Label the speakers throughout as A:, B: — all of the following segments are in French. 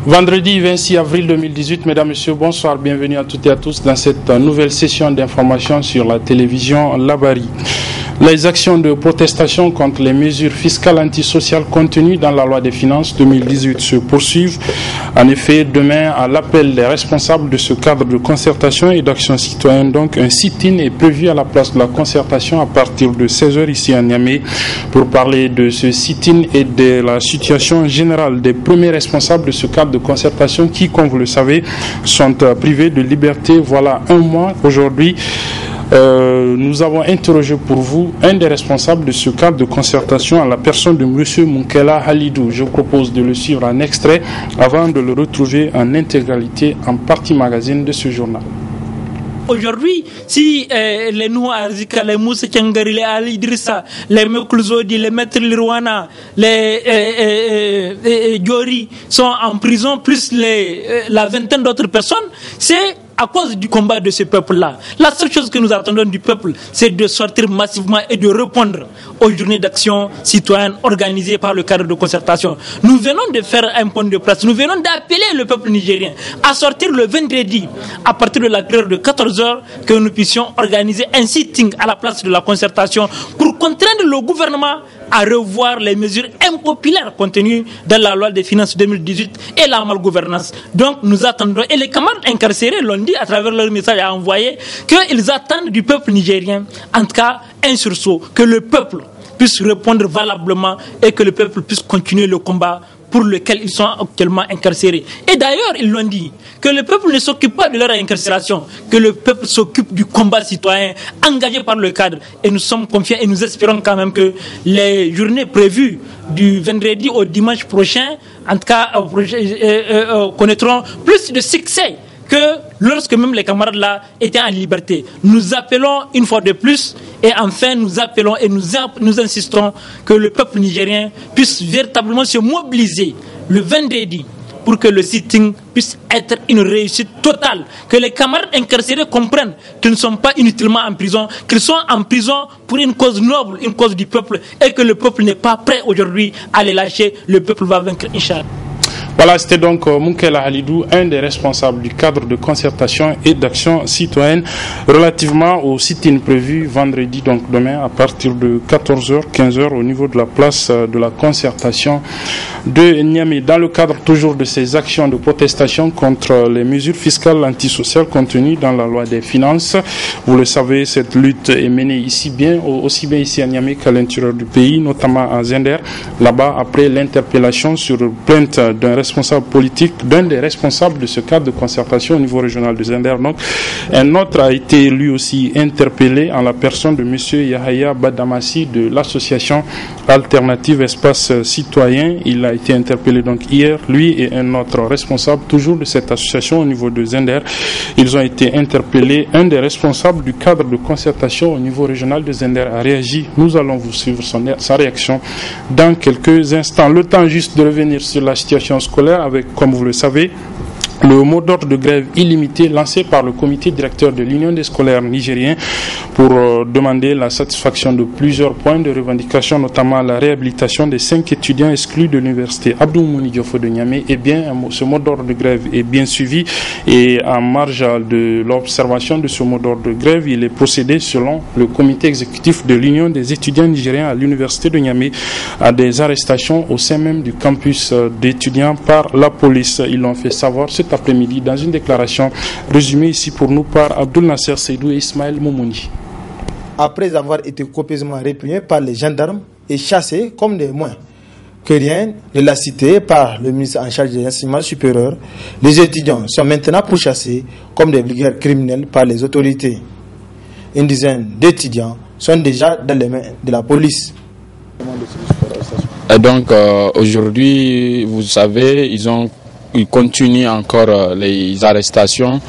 A: Vendredi 26 avril 2018, mesdames, messieurs, bonsoir, bienvenue à toutes et à tous dans cette nouvelle session d'information sur la télévision Labari. Les actions de protestation contre les mesures fiscales antisociales contenues dans la loi des finances 2018 se poursuivent. En effet, demain, à l'appel des responsables de ce cadre de concertation et d'action citoyenne, donc un sit-in est prévu à la place de la concertation à partir de 16h ici à Niamey pour parler de ce sit-in et de la situation générale des premiers responsables de ce cadre de concertation qui, comme vous le savez, sont privés de liberté. Voilà un mois aujourd'hui. Nous avons interrogé pour vous un des responsables de ce cadre de concertation à la personne de M. Moukela Halidou. Je vous propose de le suivre en extrait avant de le retrouver en intégralité en partie magazine de ce journal.
B: Aujourd'hui, si les Nouha Arzika, les Moussa Tchangari, les Ali Idrissa, les Mekulzodi, les Maîtres Lirwana, les Diori sont en prison, plus la vingtaine d'autres personnes, c'est à cause du combat de ce peuple-là. La seule chose que nous attendons du peuple, c'est de sortir massivement et de répondre aux journées d'action citoyenne organisées par le cadre de concertation. Nous venons de faire un point de presse, nous venons d'appeler le peuple nigérien à sortir le vendredi, à partir de la période de 14h, que nous puissions organiser un sitting à la place de la concertation pour contraindre le gouvernement à revoir les mesures impopulaires contenues dans la loi des finances 2018 et la malgouvernance. Donc nous attendons, et les camarades incarcérés l'ont dit à travers leur message à envoyer, qu'ils attendent du peuple nigérien, en tout cas un sursaut, que le peuple puisse répondre valablement et que le peuple puisse continuer le combat pour lequel ils sont actuellement incarcérés. Et d'ailleurs, ils l'ont dit, que le peuple ne s'occupe pas de leur incarcération, que le peuple s'occupe du combat citoyen engagé par le cadre. Et nous sommes confiants et nous espérons quand même que les journées prévues du vendredi au dimanche prochain, en tout cas, connaîtront plus de succès que lorsque même les camarades là étaient en liberté. Nous appelons une fois de plus, et enfin nous appelons et nous insistons que le peuple nigérien puisse véritablement se mobiliser le vendredi pour que le sitting puisse être une réussite totale, que les camarades incarcérés comprennent qu'ils ne sont pas inutilement en prison, qu'ils sont en prison pour une cause noble, une cause du peuple, et que le peuple n'est pas prêt aujourd'hui à les lâcher. Le peuple va vaincre, Inch'Allah.
A: Voilà, c'était donc Moukela Halidou, un des responsables du cadre de concertation et d'action citoyenne relativement au sit-in prévu vendredi, donc demain, à partir de 14h, 15h au niveau de la place de la concertation de Niamey. Dans le cadre toujours de ces actions de protestation contre les mesures fiscales antisociales contenues dans la loi des finances, vous le savez, cette lutte est menée aussi bien ici à Niamey qu'à l'intérieur du pays, notamment à Zender. Là-bas, après l'interpellation sur plainte d'un responsable politique, d'un des responsables de ce cadre de concertation au niveau régional de Zender. Donc, un autre a été lui aussi interpellé en la personne de M. Yahaya Badamassi de l'association Alternative Espace Citoyen. Il a été interpellé donc hier, lui et un autre responsable toujours de cette association au niveau de Zender. Ils ont été interpellés. Un des responsables du cadre de concertation au niveau régional de Zender a réagi. Nous allons vous suivre sa réaction dans quelques instants. Le temps juste de revenir sur la situation scolaire avec, comme vous le savez, le mot d'ordre de grève illimité lancé par le comité directeur de l'Union des scolaires nigériens pour demander la satisfaction de plusieurs points de revendication, notamment la réhabilitation des 5 étudiants exclus de l'université Abdou Mouni Diofo de Niamey. Et bien, ce mot d'ordre de grève est bien suivi et en marge de l'observation de ce mot d'ordre de grève, il est procédé selon le comité exécutif de l'Union des étudiants nigériens à l'université de Niamey à des arrestations au sein même du campus d'étudiants par la police. Ils l'ont fait savoir cet après-midi dans une déclaration résumée ici pour nous par Abdul Nasser Seydou et Ismaël Moumouni.
C: Après avoir été copieusement réprimés par les gendarmes et chassés comme des moins que rien ne l'a cité par le ministre en charge de l'enseignement supérieur, les étudiants sont maintenant pourchassés comme des vulgaires criminels par les autorités. Une dizaine d'étudiants sont déjà dans les mains de la police.
D: Et donc aujourd'hui, vous savez, ils continuent encore les arrestations.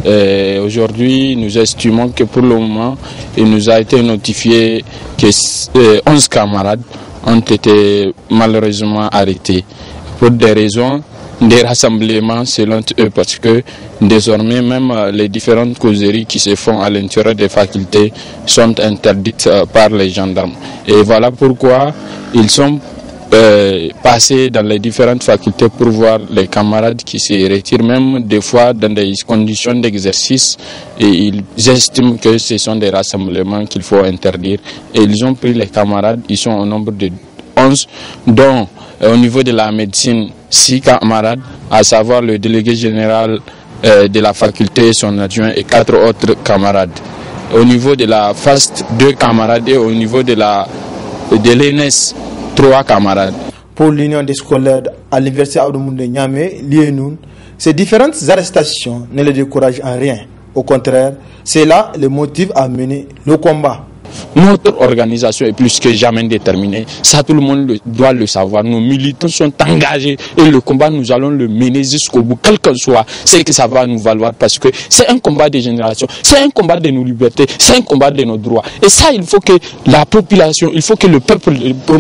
D: Et aujourd'hui, nous estimons que pour le moment, il nous a été notifié que 11 camarades ont été malheureusement arrêtés pour des raisons des rassemblements selon eux, parce que désormais même les différentes causeries qui se font à l'intérieur des facultés sont interdites par les gendarmes. Et voilà pourquoi ils sont passer dans les différentes facultés pour voir les camarades qui se retirent, même des fois dans des conditions d'exercice, et ils estiment que ce sont des rassemblements qu'il faut interdire. Et ils ont pris les camarades, ils sont au nombre de 11, dont au niveau de la médecine 6 camarades, à savoir le délégué général de la faculté, son adjoint et 4 autres camarades. Au niveau de la FAST, 2 camarades, et au niveau de l'ENS, 3 camarades.
C: Pour l'Union des scolaires à l'Université Abdou-Moundé Niamey, l'IENUN, ces différentes arrestations ne les découragent en rien. Au contraire, c'est là le motif à mener le combat.
D: Notre organisation est plus que jamais déterminée. Ça, tout le monde doit le savoir. Nos militants sont engagés et le combat, nous allons le mener jusqu'au bout, quel que soit ce que ça va nous valoir, parce que c'est un combat des générations, c'est un combat de nos libertés, c'est un combat de nos droits. Et ça, il faut que la population, il faut que le peuple,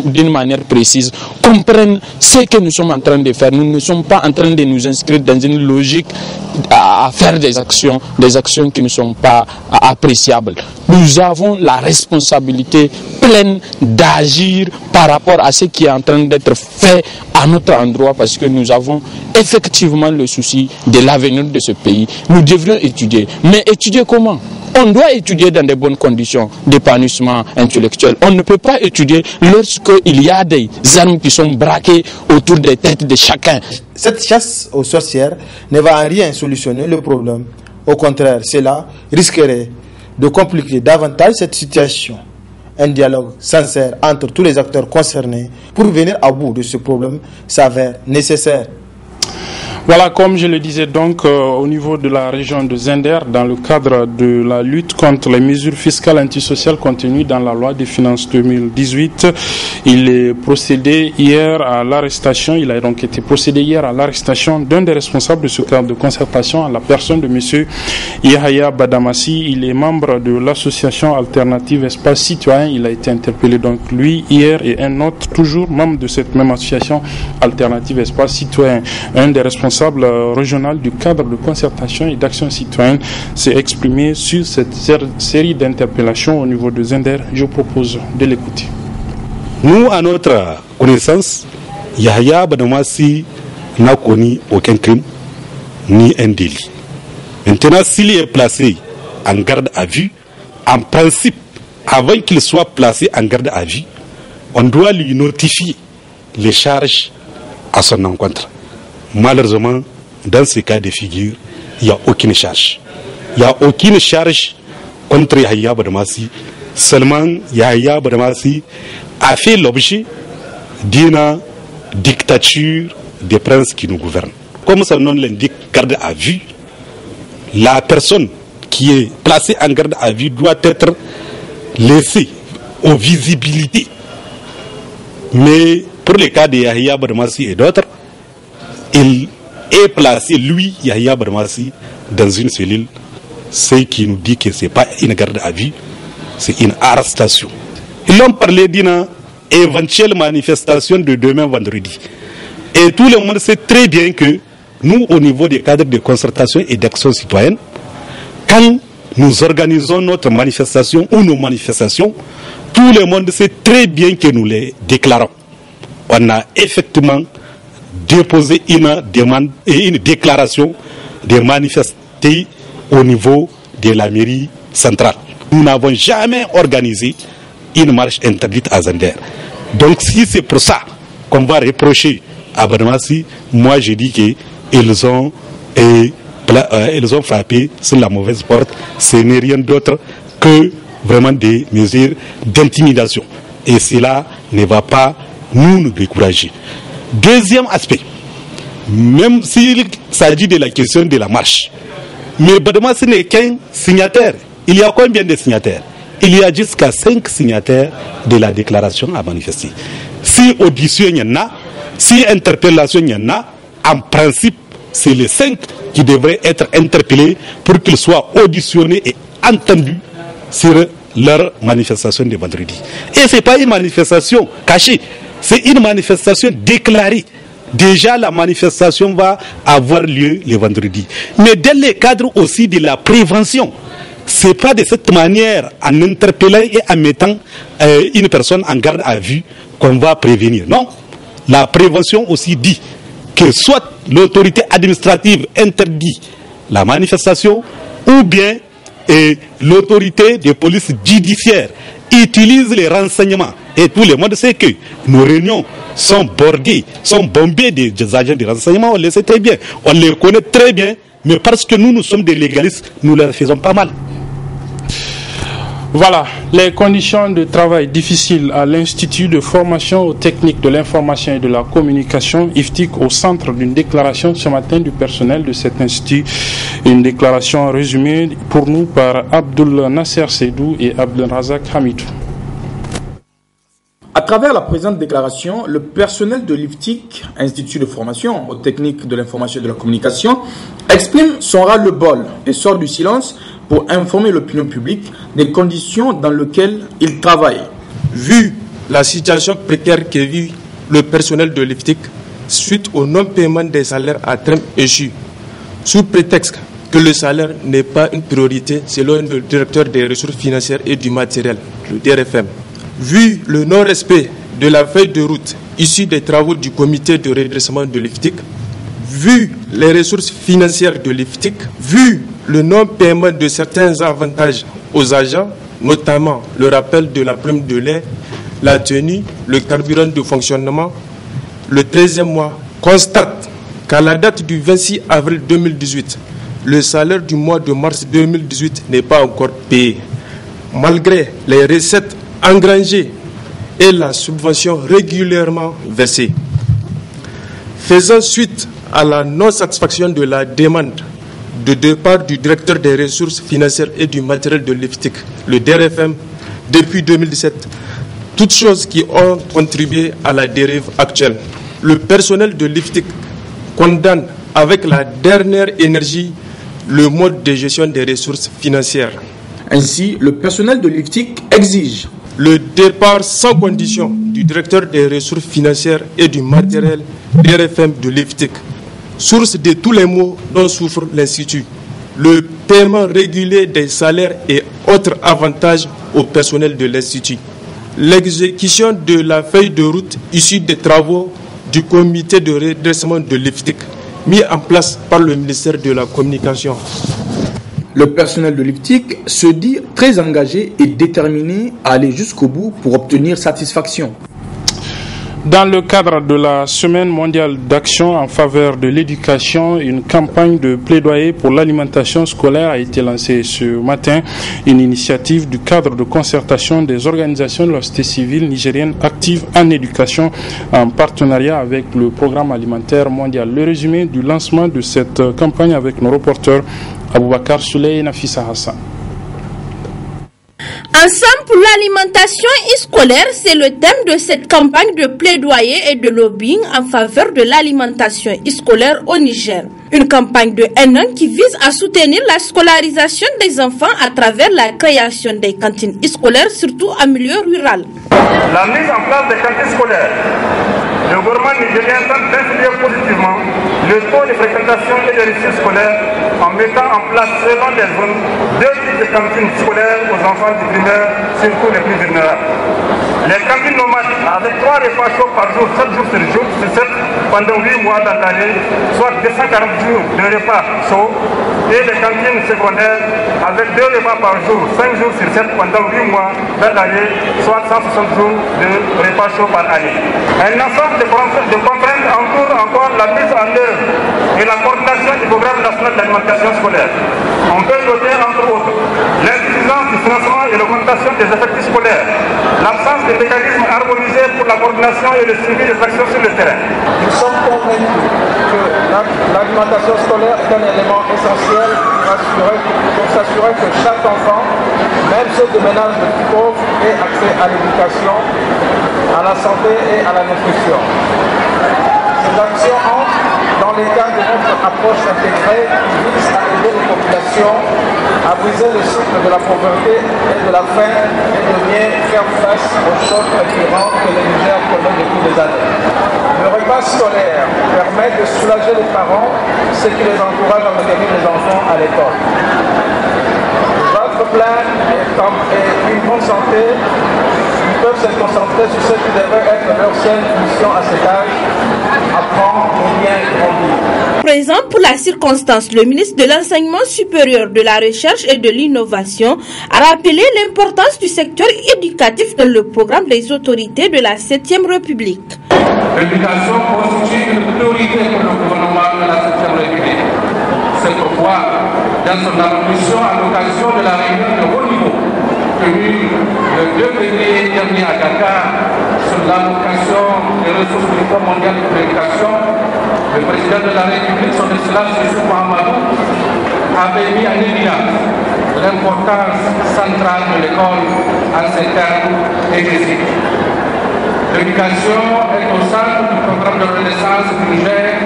D: d'une manière précise, comprenne ce que nous sommes en train de faire. Nous ne sommes pas en train de nous inscrire dans une logique à faire des actions qui ne sont pas appréciables. Nous avons la responsabilité pleine d'agir par rapport à ce qui est en train d'être fait à notre endroit, parce que nous avons effectivement le souci de l'avenir de ce pays. Nous devrions étudier. Mais étudier comment? On doit étudier dans de bonnes conditions d'épanouissement intellectuel. On ne peut pas étudier lorsqu'il y a des armes qui sont braquées autour des têtes de chacun.
C: Cette chasse aux sorcières ne va en rien solutionner le problème. Au contraire, cela risquerait de compliquer davantage cette situation. Un dialogue sincère entre tous les acteurs concernés pour venir à bout de ce problème s'avère nécessaire.
A: Voilà, comme je le disais donc, au niveau de la région de Zender, dans le cadre de la lutte contre les mesures fiscales antisociales contenues dans la loi des finances 2018, il est procédé hier à l'arrestation, il a donc été procédé hier à l'arrestation d'un des responsables de ce cadre de concertation, à la personne de monsieur Yahaya Badamassi. Il est membre de l'association alternative Espace Citoyen. Il a été interpellé donc lui hier, et un autre toujours membre de cette même association alternative Espace Citoyen. Un des responsables régional du cadre de concertation et d'action citoyenne s'est exprimé sur cette série d'interpellations au niveau de Zender. Je propose de l'écouter.
E: Nous, à notre connaissance, Yahaya Badamassi n'a commis aucun crime ni un délit. Maintenant, s'il est placé en garde à vue, en principe, avant qu'il soit placé en garde à vue, on doit lui notifier les charges à son encontre. Malheureusement, dans ce cas de figure, il n'y a aucune charge. Il n'y a aucune charge contre Yahaya Badamassi. Seulement, Yahaya Badamassi a fait l'objet d'une dictature des princes qui nous gouvernent. Comme son nom l'indique, garde à vue, la personne qui est placée en garde à vue doit être laissée aux visibilités. Mais pour le cas de Yahaya Badamassi et d'autres, il est placé, lui, Yahaya Badamassi, dans une cellule, ce qui nous dit que ce n'est pas une garde à vue, c'est une arrestation. Ils ont parlé d'une éventuelle manifestation de demain vendredi. Et tout le monde sait très bien que nous, au niveau des cadres de concertation et d'action citoyenne, quand nous organisons notre manifestation ou nos manifestations, tout le monde sait très bien que nous les déclarons. On a effectivement déposer une demande et une déclaration de manifester au niveau de la mairie centrale. Nous n'avons jamais organisé une marche interdite à Zender. Donc si c'est pour ça qu'on va reprocher à Badamassi, moi je dis qu'ils ont frappé sur la mauvaise porte. Ce n'est rien d'autre que vraiment des mesures d'intimidation. Et cela ne va pas nous décourager. Deuxième aspect, même s'il s'agit de la question de la marche, mais Badamassi n'est qu'un signataire. Il y a combien de signataires? Il y a jusqu'à 5 signataires de la déclaration à manifester. Si audition il y en a, si interpellation il y en a, en principe, c'est les 5 qui devraient être interpellés pour qu'ils soient auditionnés et entendus sur leur manifestation de vendredi. Et ce n'est pas une manifestation cachée. C'est une manifestation déclarée. Déjà, la manifestation va avoir lieu le vendredi. Mais dans le cadre aussi de la prévention, ce n'est pas de cette manière, en interpellant et en mettant une personne en garde à vue, qu'on va prévenir. Non, la prévention aussi dit que soit l'autorité administrative interdit la manifestation ou bien l'autorité de police judiciaire utilise les renseignements. Et tout le monde sait que nos réunions sont bordées, sont bombées des agents de renseignement, on le sait très bien, on les connaît très bien, mais parce que nous sommes des légalistes, nous les faisons pas mal.
A: Voilà, les conditions de travail difficiles à l'Institut de formation aux techniques de l'information et de la communication, IFTIC, au centre d'une déclaration ce matin du personnel de cet institut. Une déclaration résumée pour nous par Abdul Nasser Seydou et Abdel Razak Hamidou.
C: À travers la présente déclaration, le personnel de l'IFTIC, Institut de formation aux techniques de l'information et de la communication, exprime son ras-le-bol et sort du silence pour informer l'opinion publique des conditions dans lesquelles il travaille.
F: Vu la situation précaire que vit le personnel de l'IFTIC suite au non-paiement des salaires à terme échu, sous prétexte que le salaire n'est pas une priorité selon le directeur des ressources financières et du matériel, le DRFM. Vu le non-respect de la feuille de route issue des travaux du comité de redressement de l'IFTIC, vu les ressources financières de l'IFTIC, vu le non-paiement de certains avantages aux agents, notamment le rappel de la prime de lait, la tenue, le carburant de fonctionnement, le 13e mois, constate qu'à la date du 26 avril 2018, le salaire du mois de mars 2018 n'est pas encore payé, malgré les recettes engrangées et la subvention régulièrement versée. Faisant suite à la non-satisfaction de la demande de départ du directeur des ressources financières et du matériel de l'IFTIC, le DRFM, depuis 2017, toutes choses qui ont contribué à la dérive actuelle. Le personnel de l'IFTIC condamne avec la dernière énergie le mode de gestion des ressources financières.
C: Ainsi, le personnel de l'IFTIC exige
F: le départ sans condition du directeur des ressources financières et du matériel DRFM de l'IFTIC, source de tous les maux dont souffre l'Institut, le paiement régulier des salaires et autres avantages au personnel de l'Institut, l'exécution de la feuille de route issue des travaux du comité de redressement de l'IFTIC, mis en place par le ministère de la Communication.
C: Le personnel de l'IFTIC se dit très engagé et déterminé à aller jusqu'au bout pour obtenir satisfaction.
A: Dans le cadre de la Semaine mondiale d'action en faveur de l'éducation, une campagne de plaidoyer pour l'alimentation scolaire a été lancée ce matin. Une initiative du cadre de concertation des organisations de la société civile nigérienne actives en éducation en partenariat avec le programme alimentaire mondial. Le résumé du lancement de cette campagne avec nos reporters Aboubakar Souley et Nafissa Hassan.
G: Ensemble pour l'alimentation scolaire, c'est le thème de cette campagne de plaidoyer et de lobbying en faveur de l'alimentation scolaire au Niger. Une campagne de 1 an qui vise à soutenir la scolarisation des enfants à travers la création des cantines scolaires, surtout en milieu rural.
H: La mise en place des cantines scolaires. Le gouvernement nigérien tente d'influer positivement le taux de fréquentation et de réussite scolaire en mettant en place selon les zones 2 types de cantines scolaires aux enfants du primaire, surtout les plus vulnérables. Les cantines nomades avec 3 repas chauds par jour, 7 jours sur 7, pendant 8 mois dans l'année, soit 240 jours de repas chauds, et les cantines secondaires avec 2 repas par jour, 5 jours sur 7, pendant 8 mois dans l'année, soit 160 jours de repas chauds par année. Un ensemble de contraintes entourent encore la mise en œuvre et la coordination du programme national d'alimentation scolaire. On peut noter entre autres l'insuffisance du financement et l'augmentation des effectifs scolaires, l'absence de mécanismes harmonisés pour la coordination et le suivi des actions sur le terrain.
I: Nous sommes convaincus que l'alimentation scolaire est un élément essentiel pour s'assurer que chaque enfant, même ceux de ménages les plus pauvres, ait accès à l'éducation, à la santé et à la nutrition. Ces actions entrent dans les cadres de notre approche intégrée qui vise à aider les populations à briser le cycle de la pauvreté et de la faim et de mieux faire face aux chocs récurrents que le Niger connaît depuis des années. Le repas scolaire permet de soulager les parents, ce qui les encourage à maintenir les enfants à l'école. Notre pleine et une bonne santé, ils peuvent se concentrer sur ce qui devrait être leur seule mission à cet âge, apprendre et bien grandir.
G: Présent pour la circonstance, le ministre de l'Enseignement supérieur, de la Recherche et de l'Innovation a rappelé l'importance du secteur éducatif dans le programme des autorités de la 7e République.
J: L'éducation constitue une priorité pour le gouvernement de la 7e République. C'est pourquoi, dans son allocution à l'occasion de la réunion de haut niveau tenue le 2 février dernier à Dakar sur l'allocation des ressources du Fonds mondial de communication, le président de la République, son Excellence Youssouf Mahamadou, avait mis en évidence l'importance centrale de l'école en ces termes exécutifs. L'éducation est au centre du programme de renaissance du Niger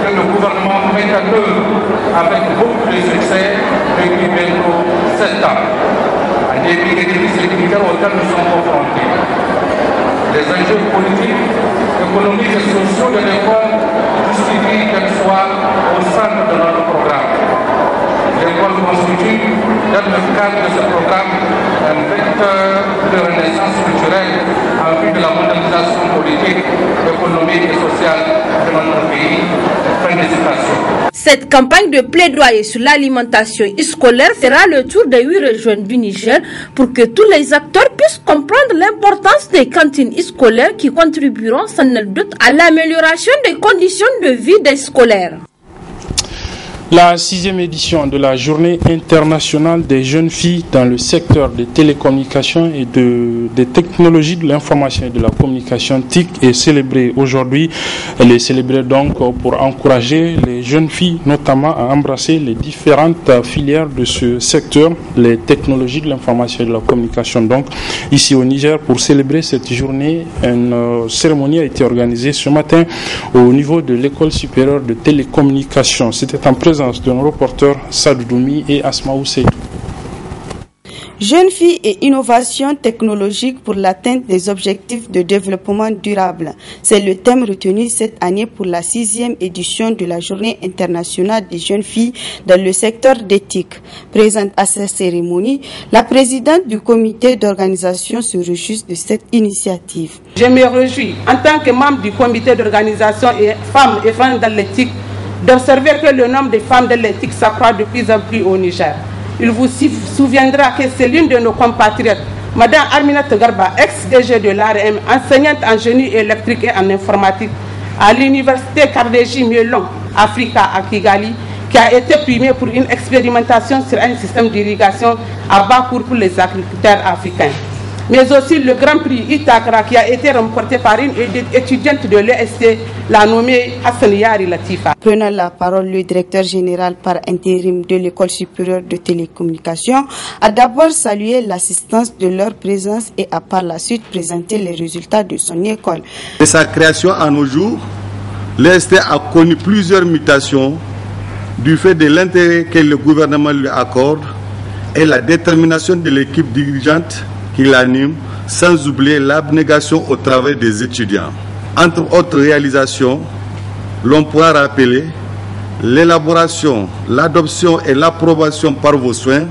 J: que le gouvernement met à l'œuvre avec beaucoup de succès depuis bientôt 7 ans, en dépit des défis sécuritaires auxquels nous sommes confrontés. Les enjeux politiques, économiques et sociaux de l'école justifient qu'elle soit au centre de notre programme. L'école constitue, dans le cadre de ce programme, un vecteur de renaissance culturelle en vue de la modernisation politique, économique et sociale de notre pays. Fin de citation.
G: Cette campagne de plaidoyer sur l'alimentation scolaire fera le tour des 8 régions du Niger pour que tous les acteurs puissent comprendre l'importance des cantines scolaires qui contribueront sans nul doute à l'amélioration des conditions de vie des scolaires.
A: La 6e édition de la Journée internationale des jeunes filles dans le secteur des télécommunications et des technologies de l'information et de la communication TIC est célébrée aujourd'hui. Elle est célébrée donc pour encourager les jeunes filles notamment à embrasser les différentes filières de ce secteur, les technologies de l'information et de la communication. Donc ici au Niger, pour célébrer cette journée, une cérémonie a été organisée ce matin au niveau de l'École supérieure de télécommunications. C'était en présence de nos reporters Sadou Doumi et Asmaou Seydou.
K: Jeunes filles et innovation technologique pour l'atteinte des objectifs de développement durable. C'est le thème retenu cette année pour la 6e édition de la Journée internationale des jeunes filles dans le secteur d'éthique. Présente à cette cérémonie, la présidente du comité d'organisation se réjouit de cette initiative.
L: Je me réjouis, en tant que membre du comité d'organisation et femmes dans l'éthique, d'observer que le nombre de femmes de l'éthique s'accroît de plus en plus au Niger. Il vous souviendra que c'est l'une de nos compatriotes, Mme Aminata Garba, ex-DG de l'ARM, enseignante en génie électrique et en informatique à l'université Carnegie Mellon, Africa à Kigali, qui a été primée pour une expérimentation sur un système d'irrigation à bas coût pour les agriculteurs africains. Mais aussi le Grand Prix Itakra qui a été remporté par une étudiante de l'EST, la nommée Hassan Yari Latifa.
K: Prenant la parole, le directeur général par intérim de l'École supérieure de télécommunications a d'abord salué l'assistance de leur présence et a par la suite présenté les résultats de son école.
M: De sa création à nos jours, l'EST a connu plusieurs mutations du fait de l'intérêt que le gouvernement lui accorde et la détermination de l'équipe dirigeante qui l'anime, sans oublier l'abnégation au travail des étudiants. Entre autres réalisations, l'on pourra rappeler l'élaboration, l'adoption et l'approbation par vos soins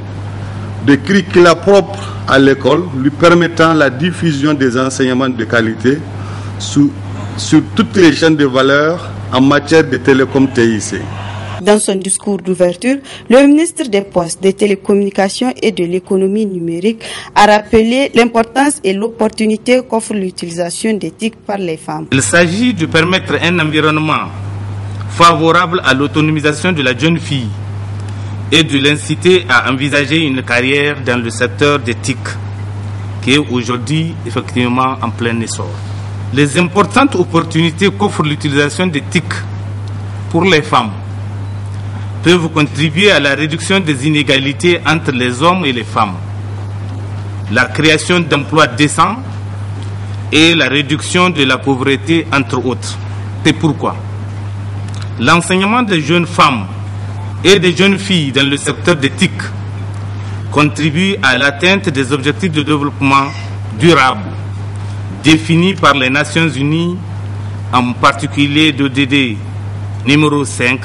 M: de curricula propres à l'école, lui permettant la diffusion des enseignements de qualité sur toutes les chaînes de valeur en matière de télécom TIC.
K: Dans son discours d'ouverture, le ministre des Postes, des Télécommunications et de l'Économie numérique a rappelé l'importance et l'opportunité qu'offre l'utilisation des TIC par les femmes.
N: Il s'agit de permettre un environnement favorable à l'autonomisation de la jeune fille et de l'inciter à envisager une carrière dans le secteur des TIC, qui est aujourd'hui effectivement en plein essor. Les importantes opportunités qu'offre l'utilisation des TIC pour les femmes peuvent contribuer à la réduction des inégalités entre les hommes et les femmes, la création d'emplois décents et la réduction de la pauvreté, entre autres. C'est pourquoi l'enseignement des jeunes femmes et des jeunes filles dans le secteur des TIC contribue à l'atteinte des objectifs de développement durable définis par les Nations Unies, en particulier l'ODD numéro 5,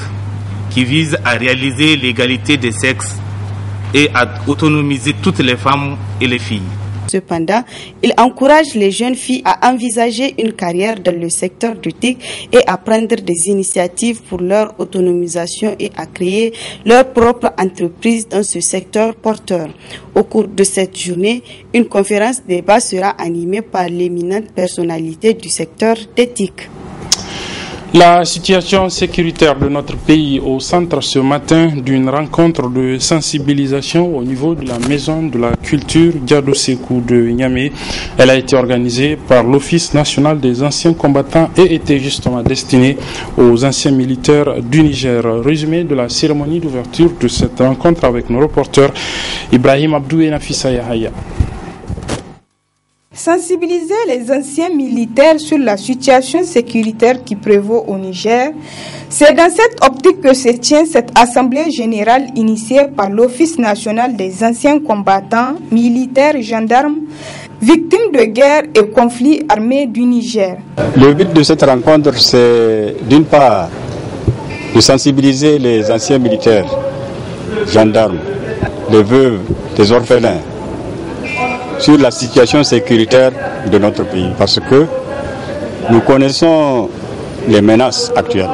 N: qui vise à réaliser l'égalité des sexes et à autonomiser toutes les femmes et les filles.
K: Cependant, il encourage les jeunes filles à envisager une carrière dans le secteur du TIC et à prendre des initiatives pour leur autonomisation et à créer leur propre entreprise dans ce secteur porteur. Au cours de cette journée, une conférence débat sera animée par l'éminente personnalité du secteur des TIC.
A: La situation sécuritaire de notre pays au centre ce matin d'une rencontre de sensibilisation au niveau de la maison de la culture Diado Sékou de Niamey. Elle a été organisée par l'Office national des anciens combattants et était justement destinée aux anciens militaires du Niger. Résumé de la cérémonie d'ouverture de cette rencontre avec nos reporters Ibrahim Abdou et Nafissa Yahaya.
O: Sensibiliser les anciens militaires sur la situation sécuritaire qui prévaut au Niger, c'est dans cette optique que se tient cette assemblée générale initiée par l'Office national des anciens combattants, militaires, gendarmes, victimes de guerre et conflits armés du Niger.
P: Le but de cette rencontre, c'est d'une part de sensibiliser les anciens militaires, gendarmes, les veuves, les orphelins, sur la situation sécuritaire de notre pays, parce que nous connaissons les menaces actuelles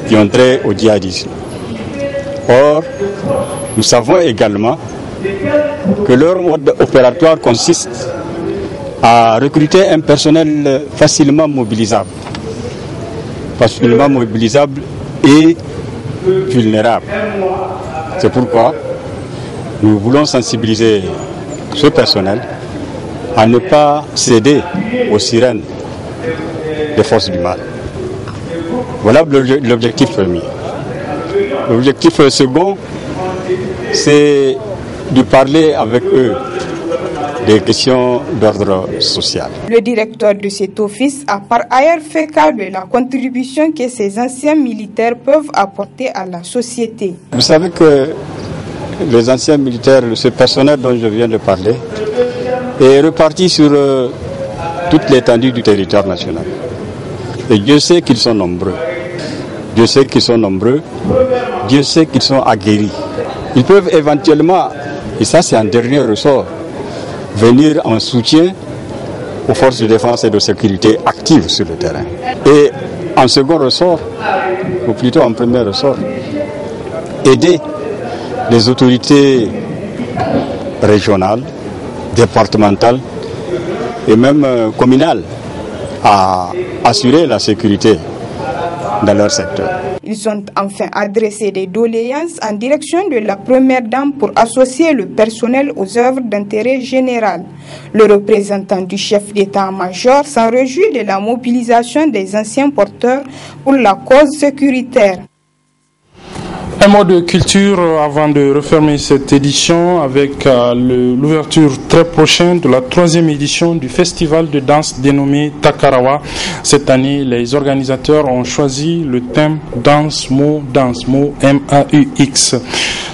P: qui ont trait au djihadisme. Or, nous savons également que leur mode opératoire consiste à recruter un personnel facilement mobilisable et vulnérable. C'est pourquoi nous voulons sensibiliser ce personnel à ne pas céder aux sirènes des forces du mal. Voilà l'objectif premier. L'objectif second, c'est de parler avec eux des questions d'ordre social.
O: Le directeur de cet office a par ailleurs fait cas de la contribution que ces anciens militaires peuvent apporter à la société.
P: Vous savez que les anciens militaires, ce personnel dont je viens de parler, est reparti sur toute l'étendue du territoire national. Et Dieu sait qu'ils sont nombreux. Dieu sait qu'ils sont aguerris. Ils peuvent éventuellement, et ça c'est un dernier ressort, venir en soutien aux forces de défense et de sécurité actives sur le terrain. Et en second ressort, ou plutôt en premier ressort, aider les autorités régionales, départementales et même communales à assurer la sécurité dans leur secteur.
O: Ils ont enfin adressé des doléances en direction de la première dame pour associer le personnel aux œuvres d'intérêt général. Le représentant du chef d'état-major s'en réjouit de la mobilisation des anciens porteurs pour la cause sécuritaire.
A: Un mot de culture avant de refermer cette édition avec l'ouverture très prochaine de la 3e édition du festival de danse dénommé Takarawa. Cette année, les organisateurs ont choisi le thème Danse Maux M-A-U-X.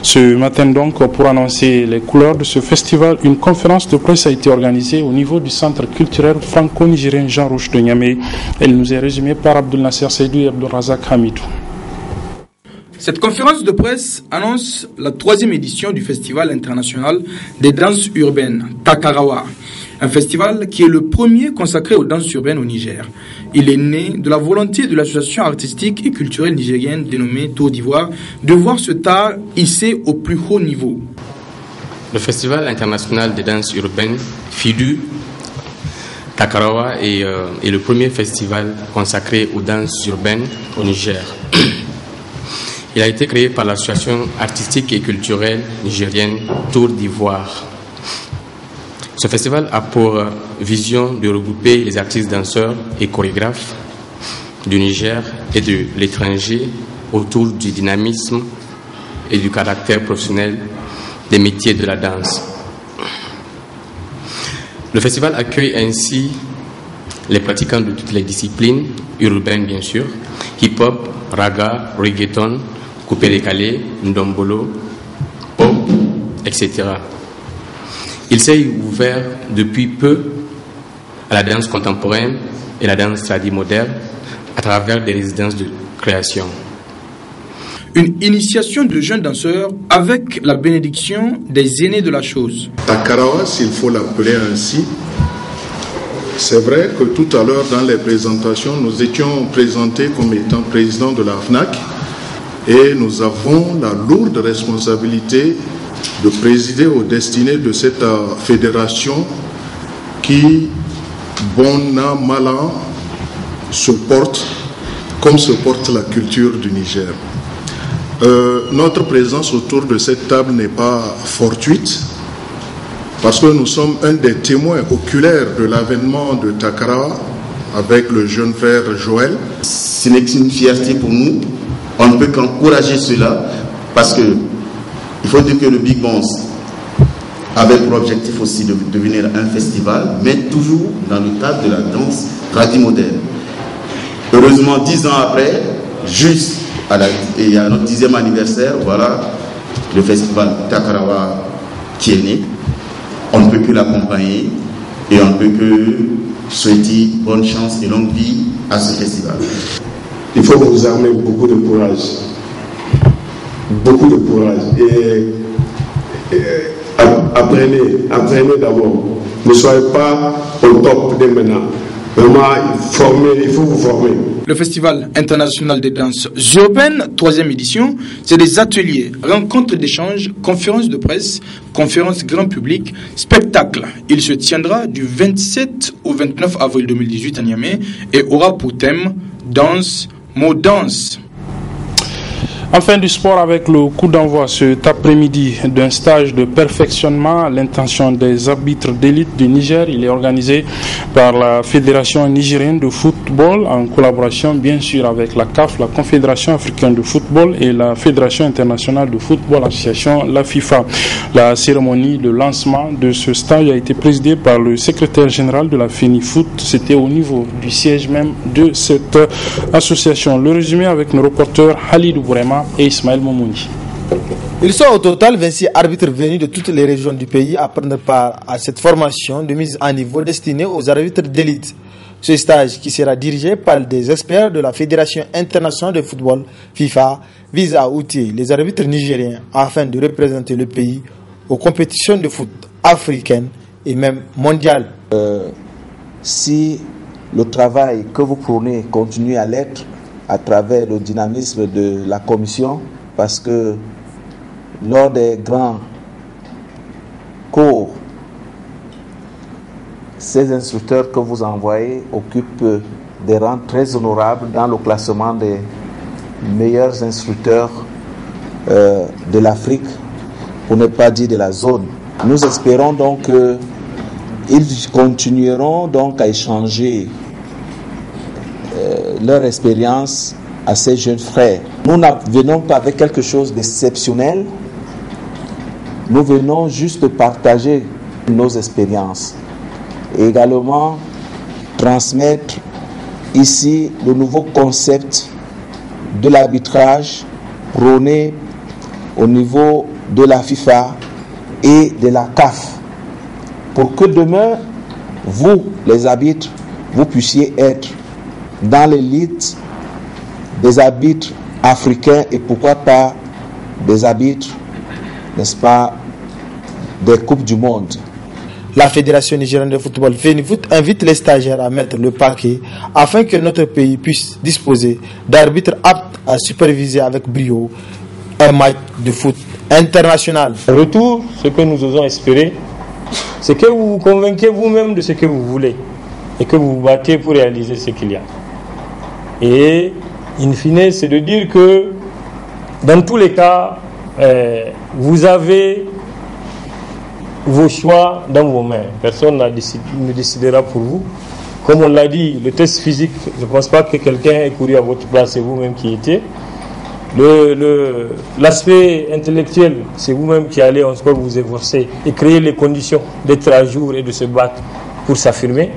A: Ce matin donc, pour annoncer les couleurs de ce festival, une conférence de presse a été organisée au niveau du centre culturel franco-nigérien Jean Rouch de Niamey. Elle nous est résumée par Abdel Nasser Seydou et Abdel Razak Hamidou.
Q: Cette conférence de presse annonce la 3e édition du Festival international des danses urbaines, Takarawa. Un festival qui est le premier consacré aux danses urbaines au Niger. Il est né de la volonté de l'association artistique et culturelle nigérienne dénommée Tour d'Ivoire de voir ce art hissé au plus haut niveau.
R: Le Festival international des danses urbaines, FIDU, Takarawa, est le premier festival consacré aux danses urbaines au Niger. Il a été créé par l'association artistique et culturelle nigérienne Tour d'Ivoire. Ce festival a pour vision de regrouper les artistes danseurs et chorégraphes du Niger et de l'étranger autour du dynamisme et du caractère professionnel des métiers de la danse. Le festival accueille ainsi les pratiquants de toutes les disciplines, urbaines bien sûr, hip-hop, raga, reggaeton, coupé-décalé, ndombolo, pop, etc. Il s'est ouvert depuis peu à la danse contemporaine et la danse tradie moderne à travers des résidences de création.
Q: une initiation de jeunes danseurs avec la bénédiction des aînés de la chose.
S: Takarawa, s'il faut l'appeler ainsi, c'est vrai que tout à l'heure dans les présentations, nous étions présentés comme étant président de la FNAC et nous avons la lourde responsabilité de présider aux destinées de cette fédération qui, bon an, mal an, se porte comme se porte la culture du Niger. Notre présence autour de cette table n'est pas fortuite parce que nous sommes un des témoins oculaires de l'avènement de Takarawa avec le jeune frère Joël.
T: Ce n'est qu'une fierté pour nous. On ne peut qu'encourager cela parce que il faut dire que le Big Bounce avait pour objectif aussi de devenir un festival, mais toujours dans le cadre de la danse tradimoderne. Heureusement, 10 ans après, juste à notre 10e anniversaire, voilà le festival Takarawa qui est né. On ne peut que l'accompagner et on ne peut que souhaiter bonne chance et longue vie à ce festival.
U: Il faut vous armer beaucoup de courage. Beaucoup de courage. Et apprenez d'abord. Ne soyez pas au top dès maintenant. Vraiment, il faut vous former.
Q: Le Festival international des danses urbaines, 3e édition, c'est des ateliers, rencontres d'échanges, conférences de presse, conférences grand public, spectacles. Il se tiendra du 27 au 29 avril 2018 à Niamey et aura pour thème danse, mot danse.
A: Enfin du sport avec le coup d'envoi cet après-midi d'un stage de perfectionnement à l'intention des arbitres d'élite du Niger. Il est organisé par la Fédération nigérienne de football en collaboration bien sûr avec la CAF, la Confédération africaine de football et la Fédération internationale de football association, la FIFA. La cérémonie de lancement de ce stage a été présidée par le secrétaire général de la FENIFOOT. C'était au niveau du siège même de cette association. Le résumé avec nos reporters Halidou Bourema et Ismaël Momouni.
C: Ils sont au total 26 arbitres venus de toutes les régions du pays à prendre part à cette formation de mise à niveau destinée aux arbitres d'élite. Ce stage, qui sera dirigé par des experts de la Fédération internationale de football, FIFA, vise à outiller les arbitres nigériens afin de représenter le pays aux compétitions de foot africaines et même mondiales.
V: Si le travail que vous prenez continue à l'être, à travers le dynamisme de la commission, parce que lors des grands cours, ces instructeurs que vous envoyez occupent des rangs très honorables dans le classement des meilleurs instructeurs de l'Afrique, pour ne pas dire de la zone. Nous espérons donc qu'ils continueront donc à échanger leur expérience à ces jeunes frères. Nous ne venons pas avec quelque chose d'exceptionnel, nous venons juste partager nos expériences et également transmettre ici le nouveau concept de l'arbitrage prôné au niveau de la FIFA et de la CAF pour que demain, vous, les arbitres, vous puissiez être dans l'élite des arbitres africains et pourquoi pas des arbitres, n'est-ce pas, des Coupes du Monde.
C: La Fédération nigérienne de football FENIFOOT invite les stagiaires à mettre le paquet afin que notre pays puisse disposer d'arbitres aptes à superviser avec brio un match de foot international.
W: En retour, ce que nous osons espérer, c'est que vous vous convainquez vous-même de ce que vous voulez et que vous vous battez pour réaliser ce qu'il y a. Et, in fine, c'est de dire que, dans tous les cas, vous avez vos choix dans vos mains. Personne ne décidera pour vous. Comme on l'a dit, le test physique, je ne pense pas que quelqu'un ait couru à votre place, c'est vous-même qui y étiez. L'aspect intellectuel, c'est vous-même qui allez encore vous efforcer et créer les conditions d'être à jour et de se battre pour s'affirmer.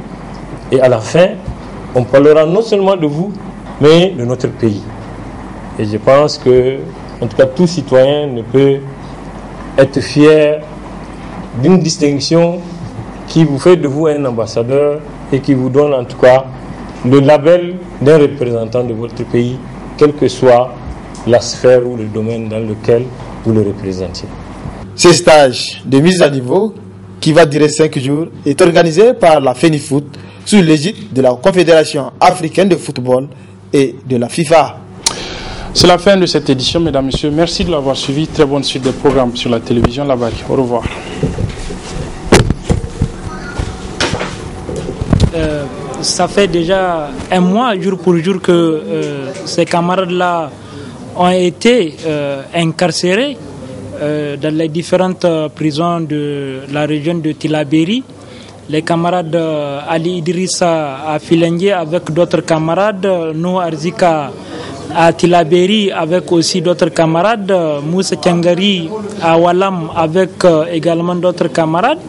W: Et à la fin, on parlera non seulement de vous, mais de notre pays. Et je pense que, en tout cas, tout citoyen ne peut être fier d'une distinction qui vous fait de vous un ambassadeur et qui vous donne en tout cas le label d'un représentant de votre pays, quel que soit la sphère ou le domaine dans lequel vous le représentez.
C: Ce stage de mise à niveau, qui va durer 5 jours, est organisé par la FENIFOOT sous l'égide de la Confédération africaine de football et de la FIFA.
A: C'est la fin de cette édition, mesdames, messieurs. Merci de l'avoir suivi. Très bonne suite des programmes sur la télévision Labari. Au revoir.
B: Ça fait déjà un mois, jour pour jour, que ces camarades-là ont été incarcérés dans les différentes prisons de la région de Tillabéri. Les camarades Ali Idrissa à Filengue avec d'autres camarades, Nouh Arzika à Tillabéri avec aussi d'autres camarades, Moussa Tiangari à Walam avec également d'autres camarades.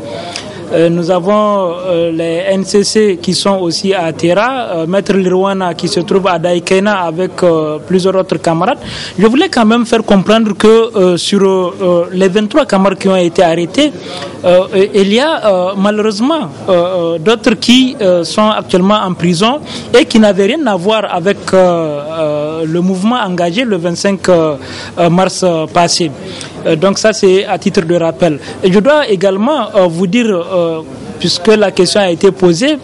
B: Nous avons les NCC qui sont aussi à Terra, Maître Lirwana qui se trouve à Daikena avec plusieurs autres camarades. Je voulais quand même faire comprendre que sur les 23 camarades qui ont été arrêtés, il y a malheureusement d'autres qui sont actuellement en prison et qui n'avaient rien à voir avec le mouvement engagé le 25 mars passé. Donc ça c'est à titre de rappel. Et je dois également vous dire, puisque la question a été posée,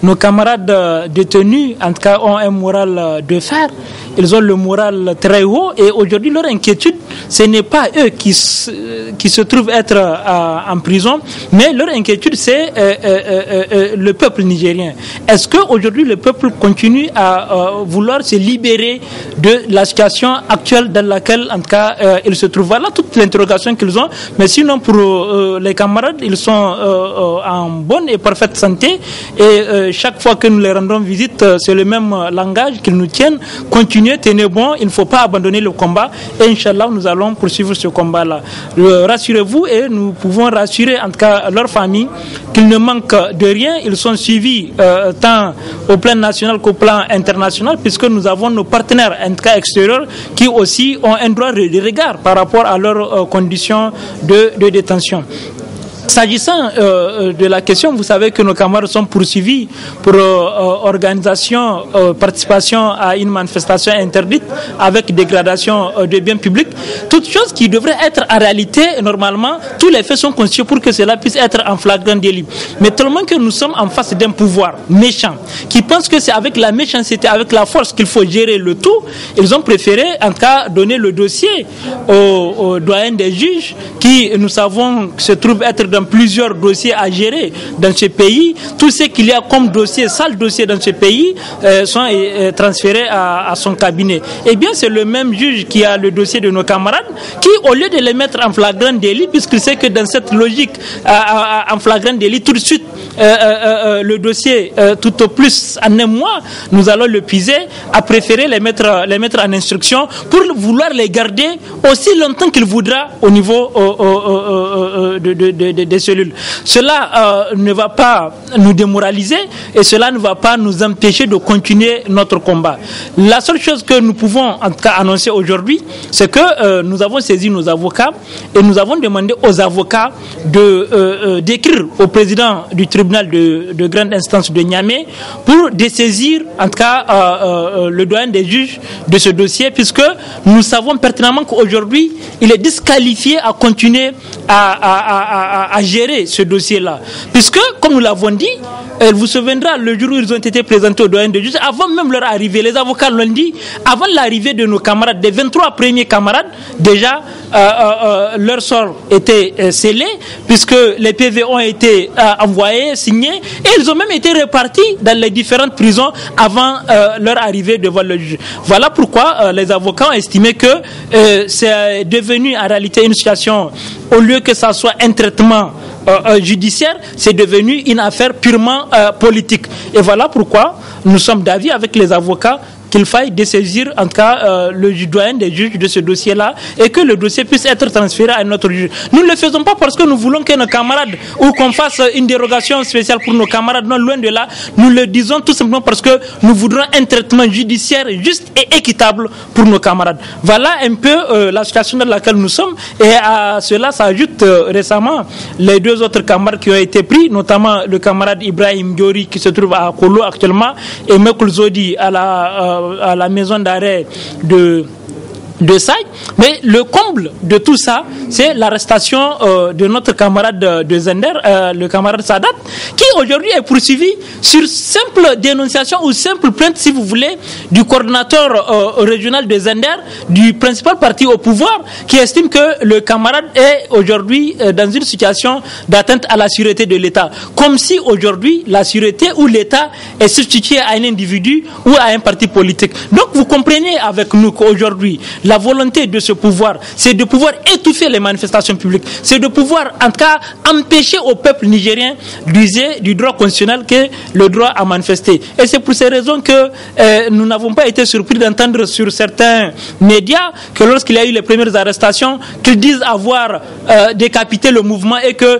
B: nos camarades détenus en tout cas ont un moral de fer. Ils ont le moral très haut et aujourd'hui leur inquiétude, ce n'est pas eux qui se trouvent être en prison, mais leur inquiétude c'est le peuple nigérien. Est-ce qu'aujourd'hui le peuple continue à vouloir se libérer de la situation actuelle dans laquelle en tout cas ils se trouvent? Voilà toute l'interrogation qu'ils ont, mais sinon pour les camarades, ils sont en bonne et parfaite santé et chaque fois que nous les rendons visite, c'est le même langage qu'ils nous tiennent. Continuez, tenez bon, il ne faut pas abandonner le combat et Inch'Allah nous allons poursuivre ce combat-là. Rassurez-vous et nous pouvons rassurer en tout cas leur famille qu'ils ne manquent de rien. Ils sont suivis tant au plan national qu'au plan international puisque nous avons nos partenaires en tout cas extérieurs qui aussi ont un droit de regard par rapport à leurs conditions de détention. S'agissant de la question, vous savez que nos camarades sont poursuivis pour organisation, participation à une manifestation interdite avec dégradation de biens publics. Toutes choses qui devraient être en réalité, normalement, tous les faits sont constitués pour que cela puisse être en flagrant délit. Mais tellement que nous sommes en face d'un pouvoir méchant qui pense que c'est avec la méchanceté, avec la force qu'il faut gérer le tout, ils ont préféré en tout cas donner le dossier au doyen des juges qui, nous savons, se trouve être dans plusieurs dossiers à gérer dans ce pays. Tout ce qu'il y a comme dossier, sale dossier dans ce pays, sont transférés à son cabinet. Eh bien, c'est le même juge qui a le dossier de nos camarades qui, au lieu de les mettre en flagrant délit, puisqu'il sait que dans cette logique en flagrant délit, tout de suite, le dossier, tout au plus en un mois, nous allons le puiser, a préféré les mettre en instruction pour vouloir les garder aussi longtemps qu'il voudra au niveau des cellules. Cela ne va pas nous démoraliser et cela ne va pas nous empêcher de continuer notre combat. La seule chose que nous pouvons en tout cas annoncer aujourd'hui, c'est que nous avons saisi nos avocats et nous avons demandé aux avocats d'écrire au président du tribunal de grande instance de Niamey pour dessaisir en tout cas le doyen des juges de ce dossier, puisque nous savons pertinemment qu'aujourd'hui il est disqualifié à continuer à gérer ce dossier-là. Puisque, comme nous l'avons dit, elle vous souviendra, le jour où ils ont été présentés au doyen de justice, avant même leur arrivée, les avocats l'ont dit, avant l'arrivée de nos camarades, des 23 premiers camarades, déjà, leur sort était scellé, puisque les PV ont été envoyés, signés, et ils ont même été répartis dans les différentes prisons avant leur arrivée devant le juge. Voilà pourquoi les avocats ont estimé que c'est devenu en réalité une situation, au lieu que ça soit un traitement judiciaire, c'est devenu une affaire purement politique. Et voilà pourquoi nous sommes d'avis avec les avocats qu'il faille dessaisir en tout cas le doyen des juges de ce dossier-là et que le dossier puisse être transféré à un autre juge. Nous ne le faisons pas parce que nous voulons que nos camarades ou qu'on fasse une dérogation spéciale pour nos camarades. Non, loin de là, nous le disons tout simplement parce que nous voudrons un traitement judiciaire juste et équitable pour nos camarades. Voilà un peu la situation dans laquelle nous sommes et à cela s'ajoute récemment les deux autres camarades qui ont été pris, notamment le camarade Ibrahim Diori qui se trouve à Kolo actuellement et Mekoul Zodi à la maison d'arrêt de de ça. Mais le comble de tout ça, c'est l'arrestation de notre camarade de Zender, le camarade Sadat, qui aujourd'hui est poursuivi sur simple dénonciation ou simple plainte, si vous voulez, du coordinateur régional de Zender, du principal parti au pouvoir, qui estime que le camarade est aujourd'hui dans une situation d'atteinte à la sûreté de l'État. Comme si aujourd'hui, la sûreté ou l'État est substitué à un individu ou à un parti politique. Donc vous comprenez avec nous qu'aujourd'hui, la volonté de ce pouvoir, c'est de pouvoir étouffer les manifestations publiques, c'est de pouvoir en tout cas empêcher au peuple nigérien d'user du droit constitutionnel qu'est le droit à manifester. Et c'est pour ces raisons que nous n'avons pas été surpris d'entendre sur certains médias que lorsqu'il y a eu les premières arrestations, qu'ils disent avoir décapité le mouvement et que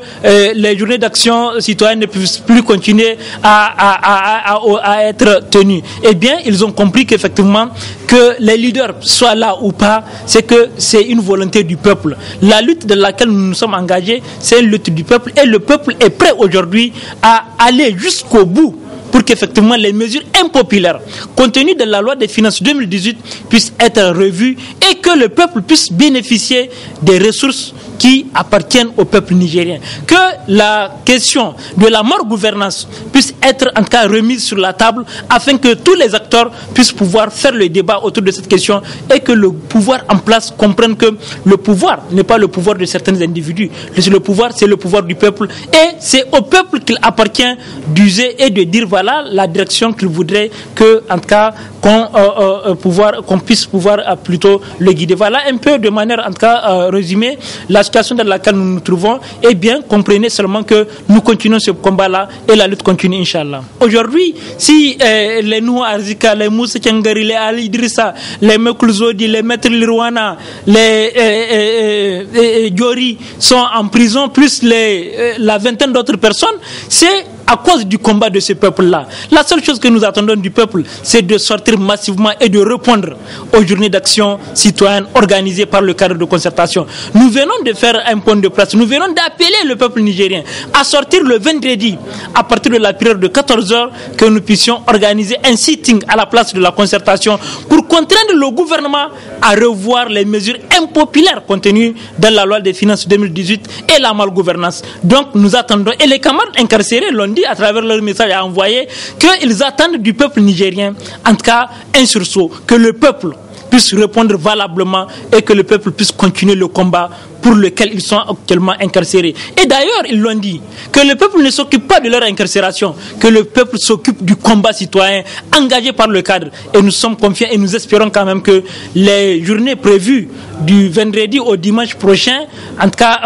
B: les journées d'action citoyenne ne peuvent plus continuer à être tenues. Eh bien, ils ont compris qu'effectivement, que les leaders soient là ou pas, c'est que c'est une volonté du peuple. La lutte dans laquelle nous nous sommes engagés, c'est une lutte du peuple et le peuple est prêt aujourd'hui à aller jusqu'au bout pour qu'effectivement les mesures impopulaires contenues dans la loi des finances 2018 puissent être revues et que le peuple puisse bénéficier des ressources qui appartiennent au peuple nigérien. Que la question de la mort gouvernance puisse être en tout cas remise sur la table afin que tous les acteurs puissent pouvoir faire le débat autour de cette question et que le pouvoir en place comprenne que le pouvoir n'est pas le pouvoir de certains individus. Le pouvoir, c'est le pouvoir du peuple et c'est au peuple qu'il appartient d'user et de dire voilà la direction qu'il voudrait que, en tout cas, qu'on puisse pouvoir plutôt le guider. Voilà un peu de manière, en tout cas, résumée, la situation dans laquelle nous nous trouvons. Et bien, comprenez seulement que nous continuons ce combat-là et la lutte continue, Inch'Allah. Aujourd'hui, si les Nouh Arzika, les Moussa Tiangari, les Ali Idrissa, les Mekul Zodi, les Maître Lirwana, les Diori sont en prison, plus la vingtaine d'autres personnes, c'est à cause du combat de ce peuple-là. La seule chose que nous attendons du peuple, c'est de sortir massivement et de répondre aux journées d'action citoyenne organisées par le cadre de concertation. Nous venons de faire un point de presse, nous venons d'appeler le peuple nigérien à sortir le vendredi, à partir de la période de 14h, que nous puissions organiser un sitting à la place de la concertation pour contraindre le gouvernement à revoir les mesures impopulaires contenues dans la loi des finances 2018 et la malgouvernance. Donc nous attendons, et les camarades incarcérés l'ont dit à travers leur message à envoyer, qu'ils attendent du peuple nigérien, en tout cas, un sursaut, que le peuple puisse répondre valablement et que le peuple puisse continuer le combat pour lequel ils sont actuellement incarcérés. Et d'ailleurs, ils l'ont dit, que le peuple ne s'occupe pas de leur incarcération, que le peuple s'occupe du combat citoyen engagé par le cadre. Et nous sommes confiants et nous espérons quand même que les journées prévues du vendredi au dimanche prochain, en tout cas,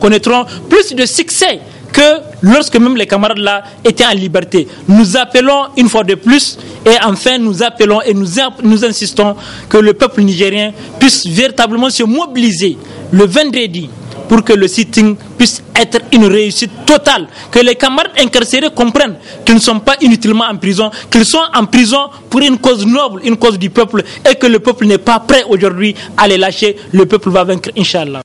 B: connaîtront plus de succès que lorsque même les camarades là étaient en liberté. Nous appelons une fois de plus et enfin nous appelons et nous insistons que le peuple nigérien puisse véritablement se mobiliser le vendredi pour que le sitting puisse être une réussite totale, que les camarades incarcérés comprennent qu'ils ne sont pas inutilement en prison, qu'ils sont en prison pour une cause noble, une cause du peuple et que le peuple n'est pas prêt aujourd'hui à les lâcher. Le peuple va vaincre, Inch'Allah.